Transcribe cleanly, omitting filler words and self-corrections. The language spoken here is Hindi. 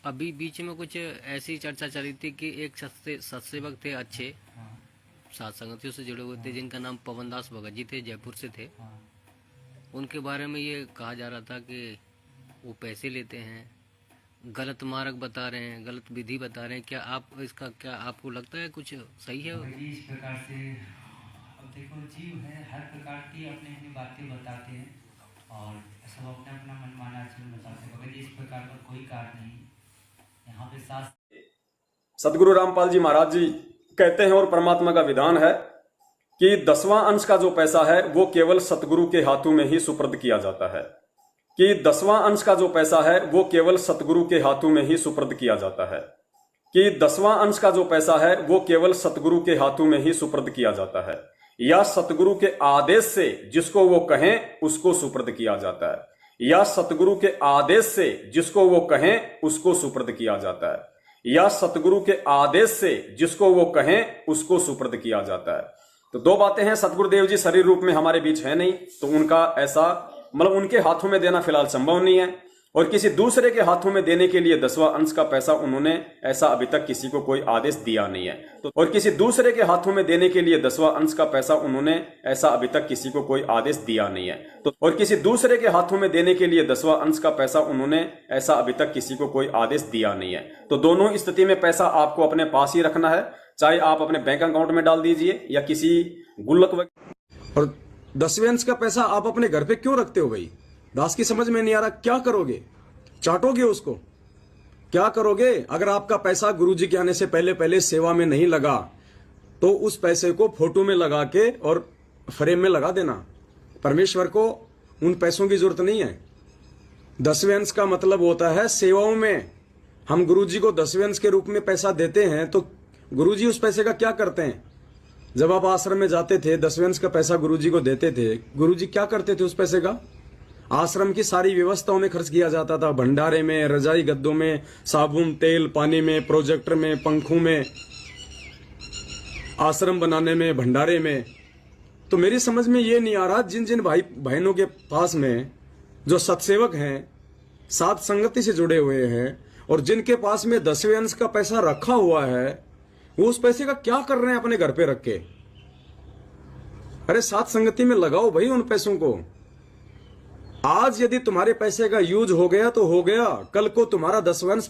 अभी बीच में कुछ ऐसी चर्चा चली थी कि एक सत्सेवक थे अच्छे, हाँ सात संगतियों से जुड़े हुए थे, जिनका नाम पवन दास भगत जी थे, जयपुर से थे। हाँ। उनके बारे में ये कहा जा रहा था कि वो पैसे लेते हैं, गलत मार्ग बता रहे हैं, गलत विधि बता रहे हैं। क्या आपको लगता है कुछ सही है? मगर जी इस प्रकार से अब देखो, जीव है, हर प्रकार की अपनी अपनी बातें बताते हैं और सब अपना अपना मनमाना आचरण बताते हैं। मगर जी इस प्रकार का कोई कार्य नहीं। यहाँ पे शास्त्र सदगुरु रामपाल जी महाराज जी कहते हैं और परमात्मा का विधान है कि 10वां अंश का जो पैसा है वो केवल सतगुरु के हाथों में ही सुपुर्द किया जाता है। कि 10वां अंश का जो पैसा है वो केवल सतगुरु के हाथों में ही सुपुर्द किया जाता है। कि 10वां अंश का जो पैसा है वो केवल सतगुरु के हाथों में ही सुपुर्द किया जाता है, या सतगुरु के आदेश से जिसको वो कहें उसको सुपुर्द किया जाता है, या सतगुरु के आदेश से जिसको वो कहें उसको सुपुर्द किया जाता है, या सतगुरु के आदेश से जिसको वो कहें उसको सुपुर्द किया जाता है। तो दो बातें हैं, सतगुरुदेव जी शरीर रूप में हमारे बीच है नहीं, तो उनका ऐसा मतलब उनके हाथों में देना फिलहाल संभव नहीं है। और किसी दूसरे के हाथों में देने के लिए 10वां अंश का पैसा उन्होंने ऐसा अभी तक किसी को कोई आदेश दिया नहीं है। तो और किसी दूसरे के हाथों में देने के लिए 10वां अंश का पैसा उन्होंने ऐसा अभी तक किसी को कोई आदेश दिया नहीं है। तो और किसी दूसरे के हाथों में देने के लिए 10वां अंश का पैसा उन्होंने ऐसा अभी तक किसी को कोई आदेश दिया नहीं है। तो दोनों स्थिति में पैसा आपको अपने पास ही रखना है, चाहे आप अपने बैंक अकाउंट में डाल दीजिए या किसी गुल्लक। और 10वें अंश का पैसा आप अपने घर पे क्यों रखते हो भाई? दास की समझ में नहीं आ रहा। क्या करोगे? चाटोगे उसको? क्या करोगे? अगर आपका पैसा गुरुजी के आने से पहले पहले सेवा में नहीं लगा तो उस पैसे को फोटो में लगा के और फ्रेम में लगा देना। परमेश्वर को उन पैसों की जरूरत नहीं है। 10वें अंश का मतलब होता है सेवाओं में। हम गुरुजी को 10वें अंश के रूप में पैसा देते हैं तो गुरुजी उस पैसे का क्या करते हैं? जब आप आश्रम में जाते थे 10वें अंश का पैसा गुरुजी को देते थे, गुरुजी क्या करते थे उस पैसे का? आश्रम की सारी व्यवस्थाओं में खर्च किया जाता था, भंडारे में, रजाई गद्दों में, साबुन तेल पानी में, प्रोजेक्टर में, पंखों में, आश्रम बनाने में, भंडारे में। तो मेरी समझ में ये नहीं आ रहा, जिन जिन भाई बहनों के पास में जो सत्सेवक हैं, सात संगति से जुड़े हुए हैं और जिनके पास में 10वें अंश का पैसा रखा हुआ है, वो उस पैसे का क्या कर रहे हैं अपने घर पे रख के? अरे सात संगति में लगाओ भाई उन पैसों को। आज यदि तुम्हारे पैसे का यूज हो गया तो हो गया, कल को तुम्हारा 10वां अंश